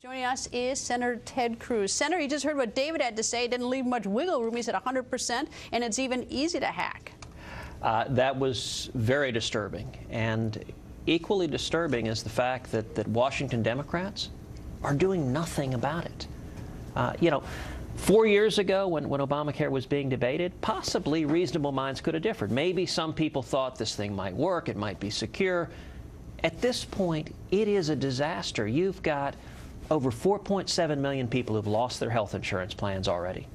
Joining us is Senator Ted Cruz. Senator, you just heard what David had to say. It didn't leave much wiggle room. He said 100%, and it's even easy to hack. That was very disturbing. And equally disturbing is the fact that Washington Democrats are doing nothing about it. 4 years ago, when Obamacare was being debated, possibly reasonable minds could have differed. Maybe some people thought this thing might work, it might be secure. At this point, it is a disaster. You've got over 4.7 million people who've lost their health insurance plans already.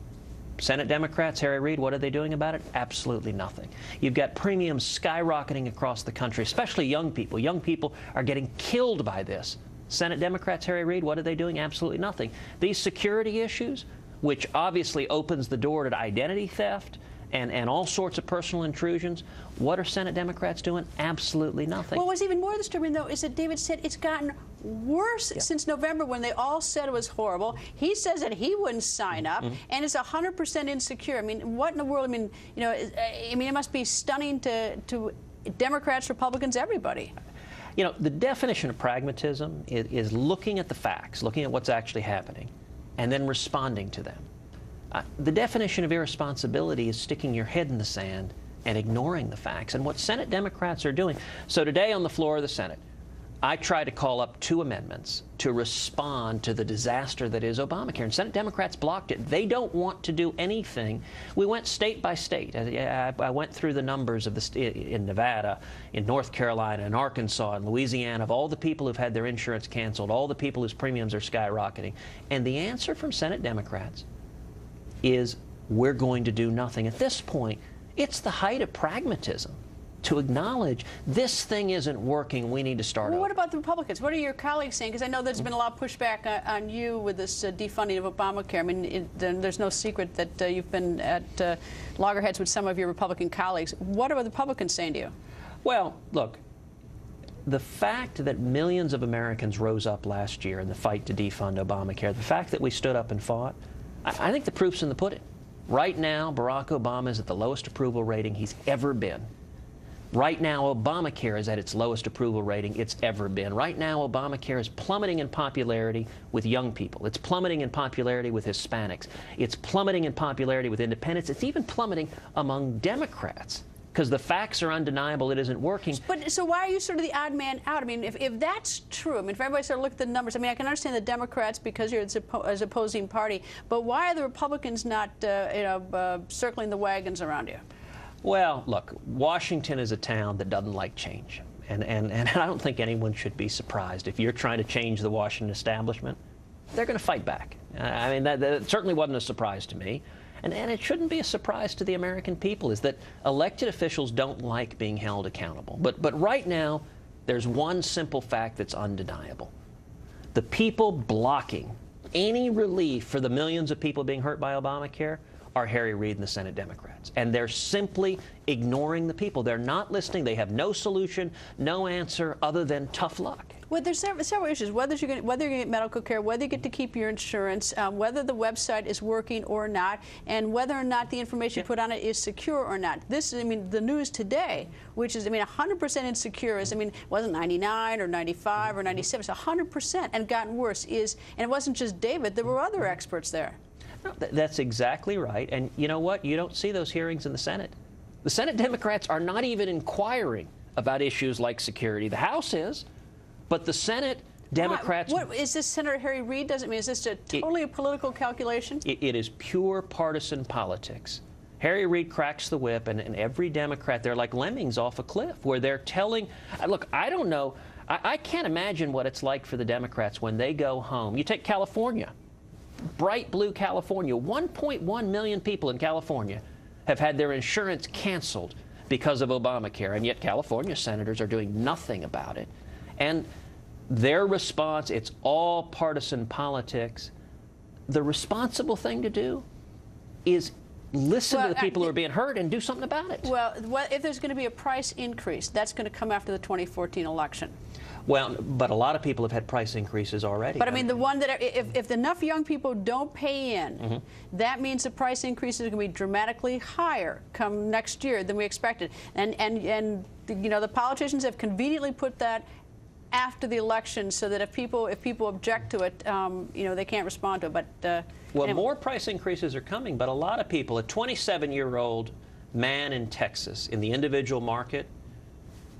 Senate Democrats, Harry Reid, what are they doing about it? Absolutely nothing. You've got premiums skyrocketing across the country, especially young people. Young people are getting killed by this. Senate Democrats, Harry Reid, what are they doing? Absolutely nothing. These security issues, which obviously opens the door to identity theft and all sorts of personal intrusions, what are Senate Democrats doing? Absolutely nothing. Well, what's even more disturbing, though, is that David said it's gotten worse since November, when they all said it was horrible. He says that he wouldn't sign up, and it's 100% insecure. I mean, what in the world? I mean, it must be stunning to Democrats, Republicans, everybody. The definition of pragmatism is looking at the facts, looking at what's actually happening, and then responding to them. The definition of irresponsibility is sticking your head in the sand and ignoring the facts, and what Senate Democrats are doing. So today on the floor of the Senate, I tried to call up 2 amendments to respond to the disaster that is Obamacare, and Senate Democrats blocked it. They don't want to do anything. We went state by state. I went through the numbers of in Nevada, in North Carolina, in Arkansas, in Louisiana, of all the people who've had their insurance canceled, all the people whose premiums are skyrocketing. And the answer from Senate Democrats is, we're going to do nothing. At this point, it's the height of pragmatism to acknowledge this thing isn't working, we need to start over. What about the Republicans? What are your colleagues saying? Because I know there's been a lot of pushback on you with this defunding of Obamacare. I mean, there's no secret that you've been at loggerheads with some of your Republican colleagues. What are the Republicans saying to you? Well, look, the fact that millions of Americans rose up last year in the fight to defund Obamacare, the fact that we stood up and fought, I think the proof's in the pudding. Right now, Barack Obama is at the lowest approval rating he's ever been. Right now, Obamacare is at its lowest approval rating it's ever been. Right now, Obamacare is plummeting in popularity with young people. It's plummeting in popularity with Hispanics. It's plummeting in popularity with independents. It's even plummeting among Democrats, because the facts are undeniable. It isn't working. But so why are you sort of the odd man out? I mean, if that's true, I mean, if everybody sort of look at the numbers, I mean, I can understand the Democrats because you're as opposing party, but why are the Republicans not, circling the wagons around you? Well, look, Washington is a town that doesn't like change, and I don't think anyone should be surprised if you're trying to change the Washington establishment. They're going to fight back. I mean, that certainly wasn't a surprise to me. And it shouldn't be a surprise to the American people, is that elected officials don't like being held accountable. But right now, there's one simple fact that's undeniable. The people blocking any relief for the millions of people being hurt by Obamacare are Harry Reid and the Senate Democrats. And they're simply ignoring the people. They're not listening. They have no solution, no answer other than tough luck. Well, there's several issues, whether you're going to get medical care, whether you get to keep your insurance, whether the website is working or not, and whether or not the information you put on it is secure or not. This is, I mean, the news today, which is, I mean, 100% insecure is, I mean, it wasn't 99 or 95 or 97, it's 100% and gotten worse and it wasn't just David, there were other experts there. No, that's exactly right. And you know what? You don't see those hearings in the Senate. The Senate Democrats are not even inquiring about issues like security. The House is. But the Senate Democrats... What is this, Senator Harry Reid? Doesn't mean, is this totally a political calculation? It is pure partisan politics. Harry Reid cracks the whip, and every Democrat, they're like lemmings off a cliff, where they're telling... Look, I don't know. I can't imagine what it's like for the Democrats when they go home. You take California, bright blue California. 1.1 million people in California have had their insurance canceled because of Obamacare, and yet California senators are doing nothing about it. And their response, it's all partisan politics. The responsible thing to do is listen to the people who are being hurt and do something about it. Well, if there's going to be a price increase, that's going to come after the 2014 election. Well, but a lot of people have had price increases already. But I mean, the one that, if enough young people don't pay in, that means the price increases are going to be dramatically higher come next year than we expected. And you know, the politicians have conveniently put that after the election so that if people object to it, you know, they can't respond to it. But well, anyway. more price increases are coming, but a lot of people, a 27-year-old man in Texas in the individual market,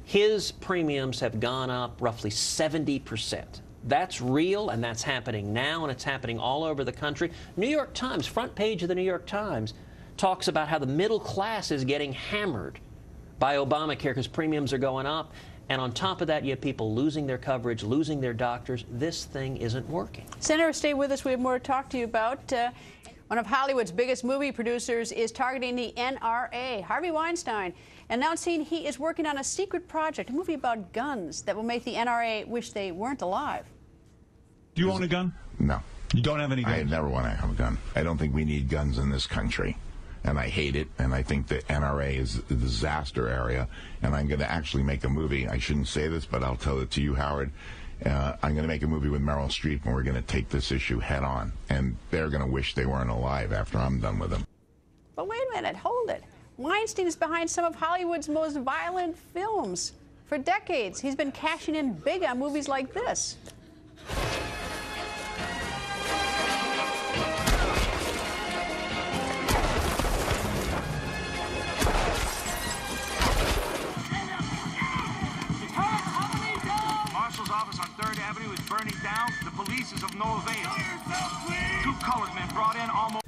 his premiums have gone up roughly 70%. That's real, and that's happening now, and it's happening all over the country. New York Times, front page of the New York Times, talks about how the middle class is getting hammered by Obamacare because premiums are going up. And on top of that, you have people losing their coverage, losing their doctors. This thing isn't working. Senator, stay with us. We have more to talk to you about. One of Hollywood's biggest movie producers is targeting the NRA. Harvey Weinstein announcing he is working on a secret project, a movie about guns that will make the NRA wish they weren't alive. Do you own a gun? No. You don't have any guns? I never want to have a gun. I don't think we need guns in this country. And I hate it, and I think the NRA is a disaster area, and I'm going to actually make a movie. I shouldn't say this, but I'll tell it to you, Howard. I'm going to make a movie with Meryl Streep, and we're going to take this issue head on, and they're going to wish they weren't alive after I'm done with them. But wait a minute, hold it. Weinstein is behind some of Hollywood's most violent films. For decades, he's been cashing in big on movies like this. Office on 3rd Avenue is burning down. The police is of no avail. Two colored men brought in almost...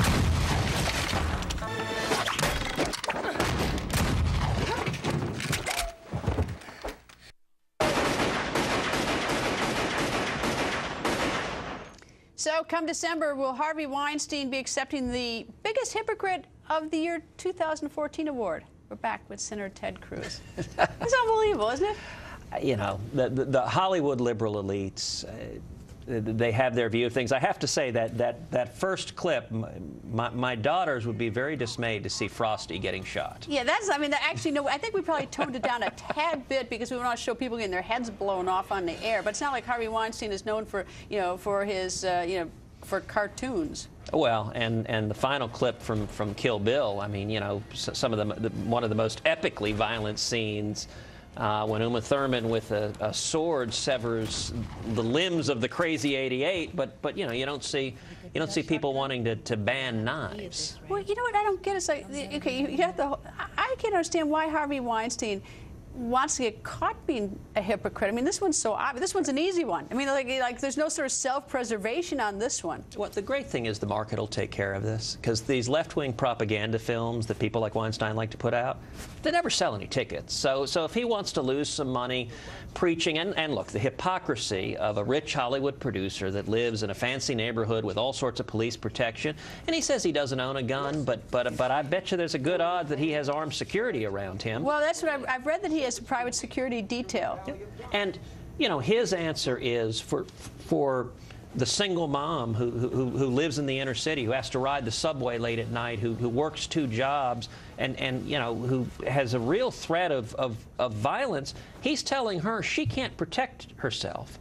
So come December, will Harvey Weinstein be accepting the biggest hypocrite of the year 2014 award? We're back with Senator Ted Cruz. It's unbelievable, isn't it? You know, the Hollywood liberal elites, they have their view of things. I have to say that first clip, my daughters would be very dismayed to see Frosty getting shot. Yeah, that's, I mean, actually, no, I think we probably toned it down a tad bit because we want to show people getting their heads blown off on the air. But it's not like Harvey Weinstein is known for, you know, for his, you know, for cartoons. Well, and the final clip from Kill Bill, I mean, you know, some of one of the most epically violent scenes when Uma Thurman with a sword severs the limbs of the crazy 88, but you know, you don't see people wanting to ban knives. Well, you know what I don't get is like, okay, you have the, I can't understand why Harvey Weinstein wants to get caught being a hypocrite. I mean, this one's so obvious. This one's an easy one. I mean, like there's no sort of self-preservation on this one. Well, the great thing is the market will take care of this, because these left-wing propaganda films that people like Weinstein like to put out, they never sell any tickets. So if he wants to lose some money preaching, and look, the hypocrisy of a rich Hollywood producer that lives in a fancy neighborhood with all sorts of police protection, and he says he doesn't own a gun, but I bet you there's a good odds that he has armed security around him. Well, that's what I've read, that he has a private security detail. And, you know, his answer is for the single mom who lives in the inner city, who has to ride the subway late at night, who works 2 jobs, and you know, who has a real threat of violence, he's telling her she can't protect herself.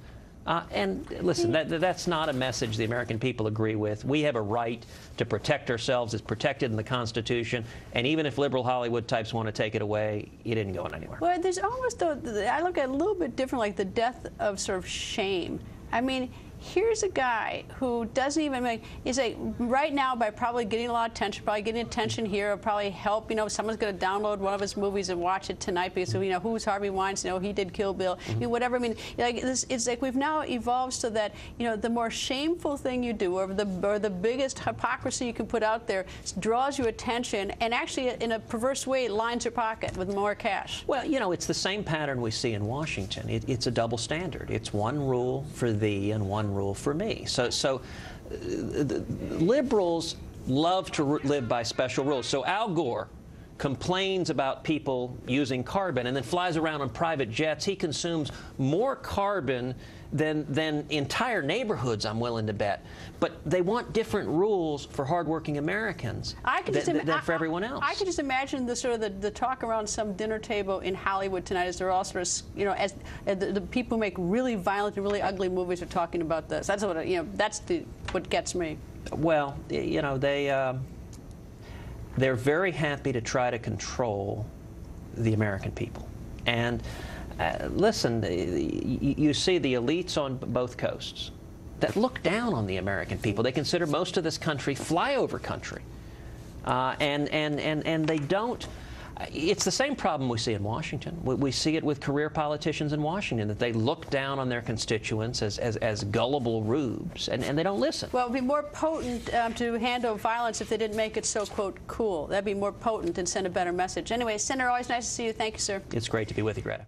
And listen, that's not a message the American people agree with. We have a right to protect ourselves. It's protected in the Constitution. And even if liberal Hollywood types want to take it away, it isn't going anywhere. Well, there's almost, I look at it a little bit different, like the death of sort of shame. I mean, here's a guy who doesn't even make, he's like, right now, by probably getting a lot of attention, probably getting attention here, will probably help, you know, someone's going to download one of his movies and watch it tonight because, you know, who's Harvey Weinstein? You know, he did Kill Bill, you know, whatever. I mean, like, it's like we've now evolved so that, you know, the more shameful thing you do, or the biggest hypocrisy you can put out there, draws you attention, and actually, in a perverse way, lines your pocket with more cash. Well, you know, it's the same pattern we see in Washington. It's a double standard. It's one rule for thee and one rule for me. So the liberals love to live by special rules. So Al Gore complains about people using carbon and then flies around on private jets. He consumes more carbon than entire neighborhoods, I'm willing to bet. But they want different ruals for hardworking Americans than for everyone else. I could just imagine the sort of the talk around some dinner table in Hollywood tonight as they're all sort of, you know, as the people who make really violent and really ugly movies are talking about this. That's what, you know, that's what gets me. Well, you know, they're very happy to try to control the American people. And Listen, you see the elites on both coasts that look down on the American people. They consider most of this country flyover country. And they don't. It's the same problem we see in Washington. We see it with career politicians in Washington, that they look down on their constituents as gullible rubes, and they don't listen. Well, it would be more potent to handle violence if they didn't make it so, quote, cool. That'd be more potent and send a better message. Anyway, Senator, always nice to see you. Thank you, sir. It's great to be with you, Greta.